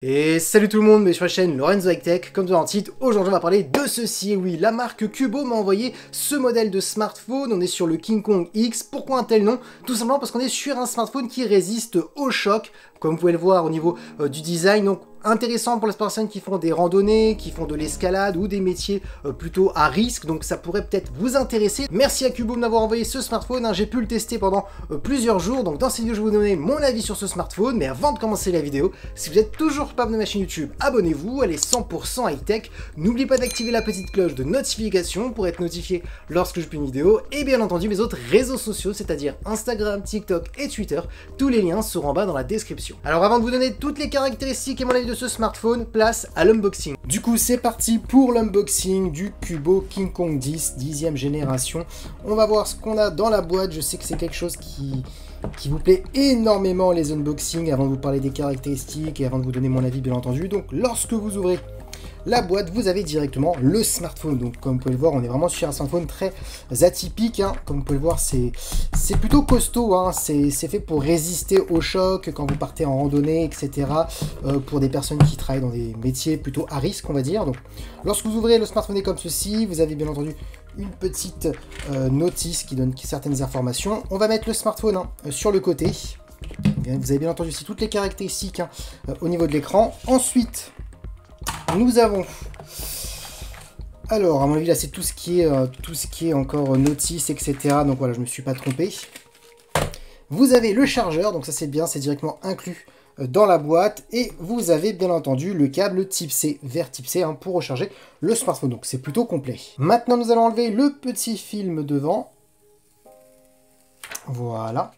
Et salut tout le monde, bienvenue sur la chaîne Lorenzo High Tech. Comme dans le titre, aujourd'hui on va parler de ceci. Et oui, la marque Cubo m'a envoyé ce modèle de smartphone. On est sur le King Kong X. Pourquoi un tel nom? Tout simplement parce qu'on est sur un smartphone qui résiste au choc, comme vous pouvez le voir au niveau du design. Donc intéressant pour les personnes qui font des randonnées, qui font de l'escalade ou des métiers plutôt à risque. Donc ça pourrait peut-être vous intéresser. Merci à Cubo de m'avoir envoyé ce smartphone. J'ai pu le tester pendant plusieurs jours. Donc dans cette vidéo, je vais vous donner mon avis sur ce smartphone. Mais avant de commencer la vidéo, si vous êtes toujours pas abonné à ma chaîne YouTube, abonnez-vous. Elle est 100% high-tech. N'oubliez pas d'activer la petite cloche de notification pour être notifié lorsque je publie une vidéo. Et bien entendu, mes autres réseaux sociaux, c'est-à-dire Instagram, TikTok et Twitter. Tous les liens seront en bas dans la description. Alors avant de vous donner toutes les caractéristiques et mon avis de ce smartphone, place à l'unboxing. Du coup, c'est parti pour l'unboxing du Cubo King Kong 10, 10e génération. On va voir ce qu'on a dans la boîte. Je sais que c'est quelque chose qui vous plaît énormément, les unboxings, avant de vous parler des caractéristiques et avant de vous donner mon avis, bien entendu. Donc, lorsque vous ouvrez la boîte, vous avez directement le smartphone. Donc comme vous pouvez le voir, on est vraiment sur un smartphone très atypique, hein. Comme vous pouvez le voir, c'est plutôt costaud, hein. C'est fait pour résister au choc quand vous partez en randonnée, etc. Pour des personnes qui travaillent dans des métiers plutôt à risque, on va dire. Donc lorsque vous ouvrez le smartphone est comme ceci, vous avez bien entendu une petite notice qui donne certaines informations. On va mettre le smartphone sur le côté. Vous avez bien entendu aussi toutes les caractéristiques au niveau de l'écran. Ensuite, nous avons, alors à mon avis là c'est tout ce qui est encore notice, etc. Donc voilà, je ne me suis pas trompé. Vous avez le chargeur, donc ça c'est bien, c'est directement inclus dans la boîte. Et vous avez bien entendu le câble type C, vers type C, pour recharger le smartphone. Donc c'est plutôt complet. Maintenant nous allons enlever le petit film devant. Voilà.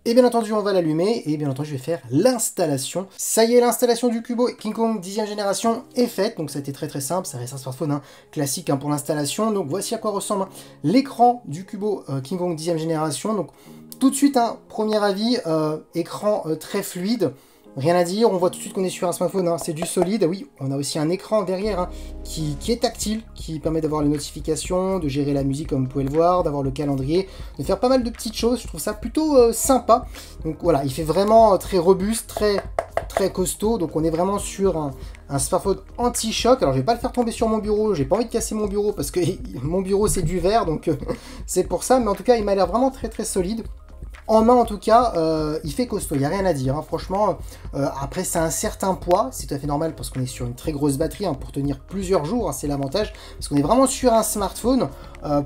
Et bien entendu, on va l'allumer et bien entendu, je vais faire l'installation. Ça y est, l'installation du Cubo King Kong 10e génération est faite. Donc ça a été très simple, ça reste un smartphone classique pour l'installation. Donc voici à quoi ressemble l'écran du Cubo King Kong 10e génération. Donc tout de suite, premier avis, écran très fluide. Rien à dire, on voit tout de suite qu'on est sur un smartphone, c'est du solide. Oui, on a aussi un écran derrière qui est tactile, qui permet d'avoir les notifications, de gérer la musique comme vous pouvez le voir, d'avoir le calendrier, de faire pas mal de petites choses. Je trouve ça plutôt sympa. Donc voilà, il fait vraiment très robuste, très costaud. Donc on est vraiment sur un smartphone anti-choc. Alors je vais pas le faire tomber sur mon bureau, j'ai pas envie de casser mon bureau parce que mon bureau c'est du verre, donc c'est pour ça. Mais en tout cas, il m'a l'air vraiment très solide. En main, en tout cas, il fait costaud, il n'y a rien à dire. Franchement, après, c'est un certain poids, c'est tout à fait normal parce qu'on est sur une très grosse batterie pour tenir plusieurs jours, c'est l'avantage. Parce qu'on est vraiment sur un smartphone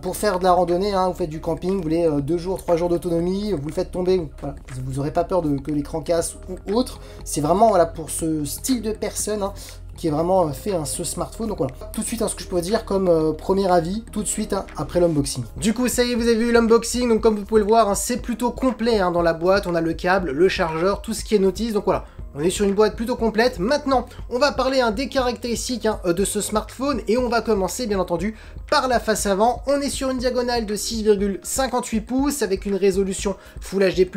pour faire de la randonnée, vous faites du camping, vous voulez 2 jours, 3 jours d'autonomie, vous le faites tomber, voilà, vous n'aurez pas peur que l'écran casse ou autre. C'est vraiment voilà, pour ce style de personne qui est vraiment fait ce smartphone. Donc voilà, tout de suite ce que je peux dire comme premier avis, tout de suite après l'unboxing. Du coup ça y est, vous avez vu l'unboxing, donc comme vous pouvez le voir, c'est plutôt complet dans la boîte. On a le câble, le chargeur, tout ce qui est notice, donc voilà. On est sur une boîte plutôt complète. Maintenant, on va parler des caractéristiques de ce smartphone et on va commencer bien entendu par la face avant. On est sur une diagonale de 6,58 pouces avec une résolution Full HD+,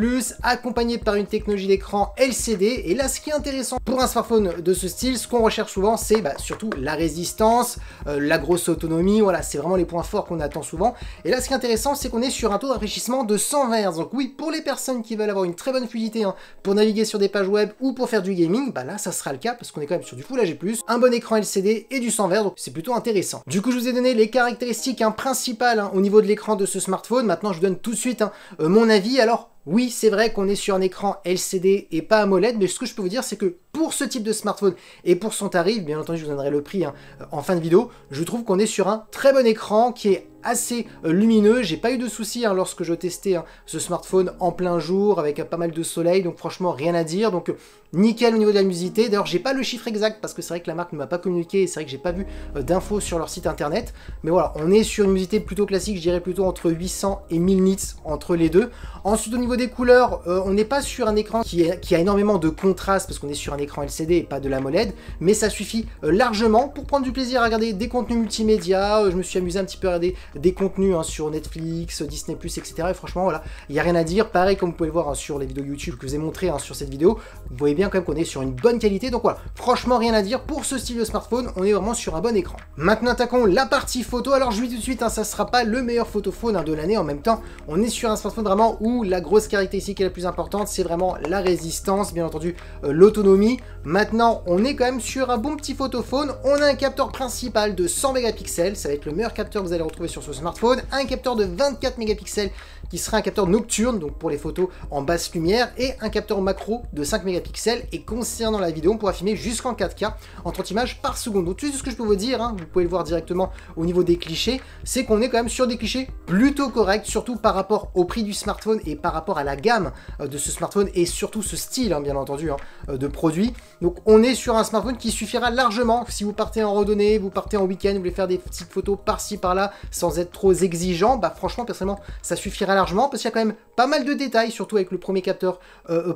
accompagnée par une technologie d'écran LCD. Et là, ce qui est intéressant pour un smartphone de ce style, ce qu'on recherche souvent, c'est surtout la résistance, la grosse autonomie. Voilà, c'est vraiment les points forts qu'on attend souvent. Et là, ce qui est intéressant, c'est qu'on est sur un taux de rafraîchissement de 120 Hz. Donc oui, pour les personnes qui veulent avoir une très bonne fluidité pour naviguer sur des pages web ou pour faire du gaming, là ça sera le cas parce qu'on est quand même sur du Full HD+, un bon écran LCD et du 100 Hz, donc c'est plutôt intéressant. Du coup je vous ai donné les caractéristiques principales au niveau de l'écran de ce smartphone. Maintenant je vous donne tout de suite mon avis. Alors oui, c'est vrai qu'on est sur un écran LCD et pas AMOLED, mais ce que je peux vous dire, c'est que pour ce type de smartphone et pour son tarif, bien entendu, je vous donnerai le prix en fin de vidéo, je trouve qu'on est sur un très bon écran qui est assez lumineux. J'ai pas eu de soucis lorsque je testais ce smartphone en plein jour avec pas mal de soleil, donc franchement rien à dire. Donc nickel au niveau de la luminosité. D'ailleurs j'ai pas le chiffre exact parce que c'est vrai que la marque ne m'a pas communiqué et c'est vrai que j'ai pas vu d'infos sur leur site internet, mais voilà, on est sur une luminosité plutôt classique, je dirais plutôt entre 800 et 1000 nits entre les deux. Ensuite au niveau des couleurs, on n'est pas sur un écran qui a énormément de contraste parce qu'on est sur un écran LCD et pas de l'AMOLED, mais ça suffit largement pour prendre du plaisir à regarder des contenus multimédia. Je me suis amusé un petit peu à regarder des contenus hein, sur Netflix, Disney+, etc. Et franchement, voilà, il n'y a rien à dire. Pareil, comme vous pouvez le voir hein, sur les vidéos YouTube que je vous ai montré hein, sur cette vidéo, vous voyez bien quand même qu'on est sur une bonne qualité. Donc voilà, franchement, rien à dire. Pour ce style de smartphone, on est vraiment sur un bon écran. Maintenant, attaquons la partie photo. Alors, je vous dis tout de suite, hein, ça ne sera pas le meilleur photophone hein, de l'année. En même temps, on est sur un smartphone vraiment où la grosse caractéristique est la plus importante, c'est vraiment la résistance, bien entendu, l'autonomie. Maintenant, on est quand même sur un bon petit photophone. On a un capteur principal de 100 mégapixels. Ça va être le meilleur capteur que vous allez retrouver sur ce smartphone. Un capteur de 24 mégapixels qui sera un capteur nocturne, donc pour les photos en basse lumière, et un capteur macro de 5 mégapixels. Et concernant la vidéo, on pourra filmer jusqu'en 4K en 30 images par seconde. Donc tout ce que je peux vous dire, hein, vous pouvez le voir directement au niveau des clichés, c'est qu'on est quand même sur des clichés plutôt corrects, surtout par rapport au prix du smartphone et par rapport à la gamme de ce smartphone et surtout ce style, hein, bien entendu, hein, de produit. Donc on est sur un smartphone qui suffira largement si vous partez en randonnée, vous partez en week-end, vous voulez faire des petites photos par-ci par-là sans être trop exigeant. Bah franchement, personnellement, ça suffira largement parce qu'il y a quand même pas mal de détails, surtout avec le premier capteur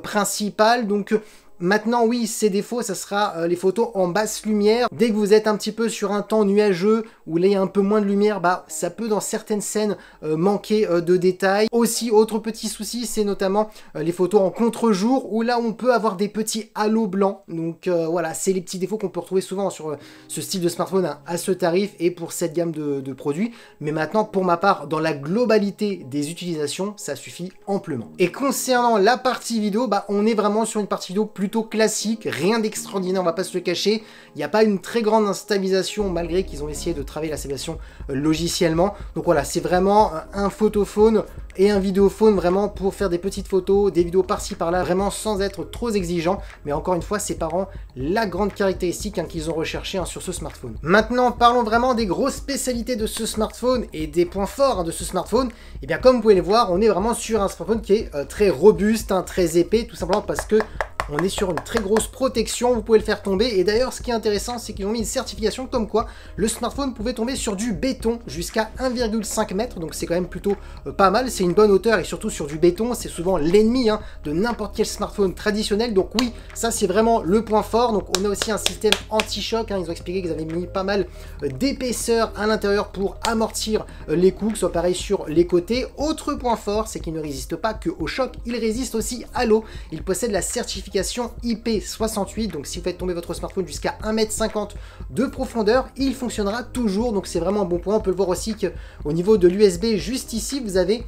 principal. Donc maintenant, oui, ses défauts, ça sera les photos en basse lumière. Dès que vous êtes un petit peu sur un temps nuageux, où là il y a un peu moins de lumière, bah ça peut dans certaines scènes manquer de détails. Aussi, autre petit souci, c'est notamment les photos en contre-jour, où là on peut avoir des petits halos blancs. Donc voilà, c'est les petits défauts qu'on peut retrouver souvent sur ce style de smartphone hein, à ce tarif et pour cette gamme de produits. Mais maintenant, pour ma part, dans la globalité des utilisations, ça suffit amplement. Et concernant la partie vidéo, bah on est vraiment sur une partie vidéo plutôt classique, rien d'extraordinaire, on va pas se le cacher. Il n'y a pas une très grande instabillisation malgré qu'ils ont essayé de travailler la stabilisation logiciellement. Donc voilà, c'est vraiment un photophone et un vidéophone vraiment pour faire des petites photos, des vidéos par-ci par-là, vraiment sans être trop exigeant. Mais encore une fois, c'est parents la grande caractéristique hein, qu'ils ont recherché hein, sur ce smartphone. Maintenant, parlons vraiment des grosses spécialités de ce smartphone et des points forts hein, de ce smartphone. Et bien comme vous pouvez le voir, on est vraiment sur un smartphone qui est très robuste, hein, très épais, tout simplement parce que on est sur une très grosse protection, vous pouvez le faire tomber. Et d'ailleurs, ce qui est intéressant, c'est qu'ils ont mis une certification comme quoi le smartphone pouvait tomber sur du béton jusqu'à 1,5 m. Donc c'est quand même plutôt pas mal, c'est une bonne hauteur et surtout sur du béton, c'est souvent l'ennemi hein, de n'importe quel smartphone traditionnel. Donc oui, ça c'est vraiment le point fort. Donc on a aussi un système anti-choc, hein. Ils ont expliqué qu'ils avaient mis pas mal d'épaisseur à l'intérieur pour amortir les coups, que ce soit pareil sur les côtés. Autre point fort, c'est qu'il ne résiste pas que au choc, il résiste aussi à l'eau. Il possède la certification IP68, donc si vous faites tomber votre smartphone jusqu'à 1,50 m de profondeur, il fonctionnera toujours, donc c'est vraiment un bon point. On peut le voir aussi qu'au niveau de l'USB, juste ici, vous avez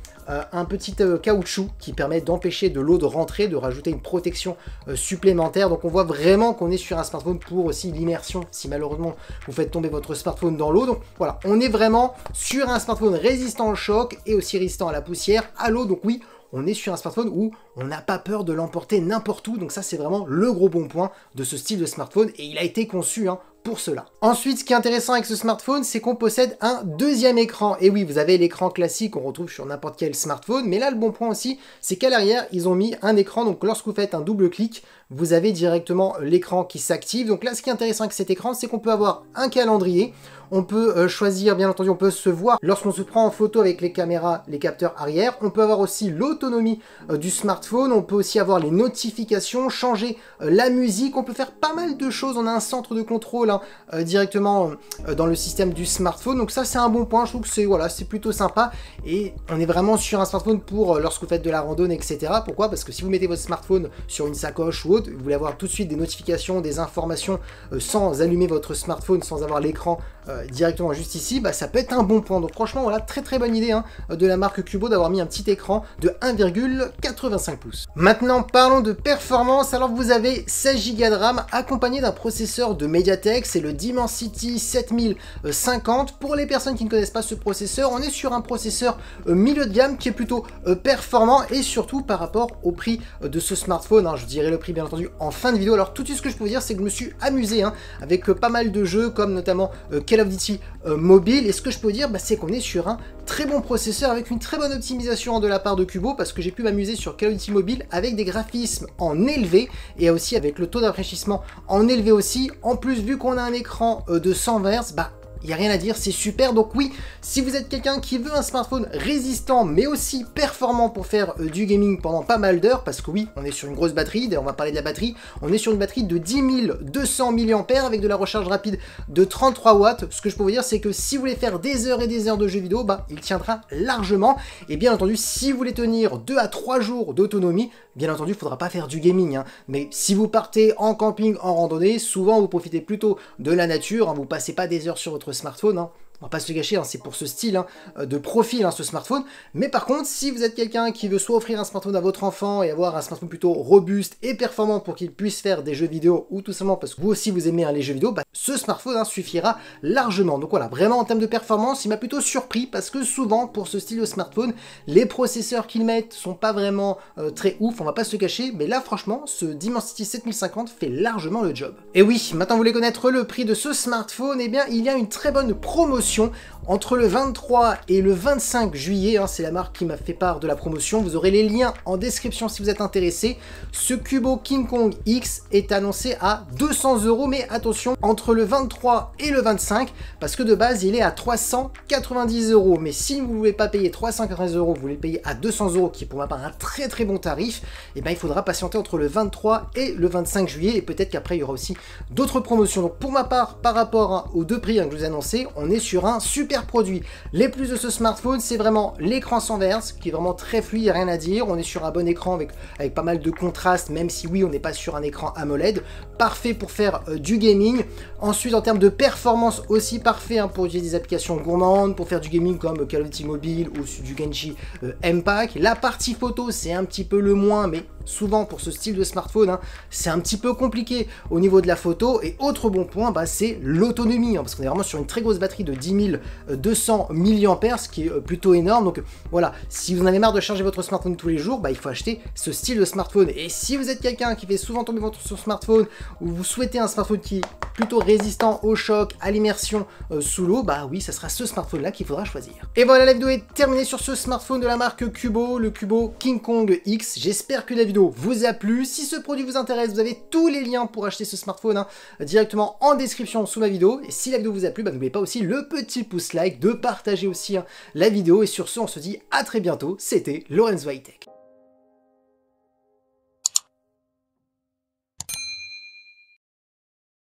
un petit caoutchouc qui permet d'empêcher de l'eau de rentrer, de rajouter une protection supplémentaire. Donc on voit vraiment qu'on est sur un smartphone pour aussi l'immersion, si malheureusement vous faites tomber votre smartphone dans l'eau. Donc voilà, on est vraiment sur un smartphone résistant au choc et aussi résistant à la poussière, à l'eau. Donc oui, on est sur un smartphone où on n'a pas peur de l'emporter n'importe où. Donc ça, c'est vraiment le gros bon point de ce style de smartphone et il a été conçu hein, pour cela. Ensuite, ce qui est intéressant avec ce smartphone, c'est qu'on possède un deuxième écran. Et oui, vous avez l'écran classique qu'on retrouve sur n'importe quel smartphone, mais là, le bon point aussi, c'est qu'à l'arrière, ils ont mis un écran. Donc lorsque vous faites un double clic, vous avez directement l'écran qui s'active. Donc là, ce qui est intéressant avec cet écran, c'est qu'on peut avoir un calendrier. On peut choisir, bien entendu, on peut se voir lorsqu'on se prend en photo avec les caméras, les capteurs arrière. On peut avoir aussi l'autonomie du smartphone. On peut aussi avoir les notifications, changer la musique. On peut faire pas mal de choses. On a un centre de contrôle hein, directement dans le système du smartphone. Donc ça, c'est un bon point. Je trouve que c'est voilà, c'est plutôt sympa. Et on est vraiment sur un smartphone pour lorsque vous faites de la randonnée, etc. Pourquoi? Parce que si vous mettez votre smartphone sur une sacoche ou autre, vous voulez avoir tout de suite des notifications, des informations sans allumer votre smartphone, sans avoir l'écran directement juste ici, bah, ça peut être un bon point. Donc franchement, voilà, très très bonne idée hein, de la marque Cubo d'avoir mis un petit écran de 1,85 pouces. Maintenant, parlons de performance. Alors vous avez 16 Go de RAM accompagné d'un processeur de MediaTek, c'est le Dimensity 7050. Pour les personnes qui ne connaissent pas ce processeur, on est sur un processeur milieu de gamme qui est plutôt performant et surtout par rapport au prix de ce smartphone. Hein, je dirais le prix bien entendu en fin de vidéo. Alors tout de suite, ce que je peux vous dire, c'est que je me suis amusé hein, avec pas mal de jeux comme notamment Call of Duty Mobile, et ce que je peux dire, bah, c'est qu'on est sur un très bon processeur avec une très bonne optimisation de la part de Cubo, parce que j'ai pu m'amuser sur Call of Duty Mobile avec des graphismes en élevé et aussi avec le taux d'infraîchissement en élevé aussi. En plus, vu qu'on a un écran de 120 Hz, bah il n'y a rien à dire, c'est super. Donc oui, si vous êtes quelqu'un qui veut un smartphone résistant, mais aussi performant pour faire du gaming pendant pas mal d'heures, parce que oui, on est sur une grosse batterie, d'ailleurs on va parler de la batterie, on est sur une batterie de 10 200 mAh avec de la recharge rapide de 33 watts. Ce que je peux vous dire, c'est que si vous voulez faire des heures et des heures de jeux vidéo, bah, il tiendra largement. Et bien entendu, si vous voulez tenir 2 à 3 jours d'autonomie, bien entendu, il ne faudra pas faire du gaming, hein. Mais si vous partez en camping, en randonnée, souvent vous profitez plutôt de la nature, hein. Vous passez pas des heures sur votre smartphone, hein. On va pas se le gâcher, hein, c'est pour ce style de profil, hein, ce smartphone. Mais par contre, si vous êtes quelqu'un qui veut soit offrir un smartphone à votre enfant et avoir un smartphone plutôt robuste et performant pour qu'il puisse faire des jeux vidéo, ou tout simplement parce que vous aussi vous aimez les jeux vidéo, bah, ce smartphone suffira largement. Donc voilà, vraiment en termes de performance, il m'a plutôt surpris parce que souvent, pour ce style de smartphone, les processeurs qu'ils mettent sont pas vraiment très ouf, on va pas se le cacher. Mais là, franchement, ce Dimensity 7050 fait largement le job. Et oui, maintenant vous voulez connaître le prix de ce smartphone, eh bien, il y a une très bonne promotion entre le 23 et le 25 juillet, hein, c'est la marque qui m'a fait part de la promotion, vous aurez les liens en description si vous êtes intéressé. Ce Cubo King Kong X est annoncé à 200 €, mais attention, entre le 23 et le 25, parce que de base il est à 390 €, mais si vous ne voulez pas payer 390 €, vous voulez le payer à 200 €, qui est pour ma part un très très bon tarif, et bien il faudra patienter entre le 23 et le 25 juillet, et peut-être qu'après il y aura aussi d'autres promotions. Donc pour ma part, par rapport aux deux prix que je vous ai annoncés, on est sur un super produit. Les plus de ce smartphone, c'est vraiment l'écran sans verre, qui est vraiment très fluide, il n'y a rien à dire. On est sur un bon écran avec pas mal de contraste, même si oui, on n'est pas sur un écran AMOLED. Parfait pour faire du gaming. Ensuite, en termes de performance, aussi parfait pour utiliser des applications gourmandes, pour faire du gaming comme Call of Duty Mobile ou du Genji Impact. La partie photo, c'est un petit peu le moins, mais souvent pour ce style de smartphone, c'est un petit peu compliqué au niveau de la photo. Et autre bon point, c'est l'autonomie, parce qu'on est vraiment sur une très grosse batterie de 10 200 mAh, ce qui est plutôt énorme. Donc voilà, si vous en avez marre de charger votre smartphone tous les jours, il faut acheter ce style de smartphone. Et si vous êtes quelqu'un qui fait souvent tomber votre smartphone, ou vous souhaitez un smartphone qui est plutôt résistant au choc, à l'immersion sous l'eau, oui, ça sera ce smartphone là qu'il faudra choisir. Et voilà, la vidéo est terminée sur ce smartphone de la marque Cubo, le Cubo King Kong X. J'espère que la vidéo vous a plu. Si ce produit vous intéresse, vous avez tous les liens pour acheter ce smartphone directement en description sous ma vidéo. Et si la vidéo vous a plu, n'oubliez pas aussi le petit pouce like, de partager aussi la vidéo. Et sur ce, on se dit à très bientôt. C'était Lorenzo High Tech.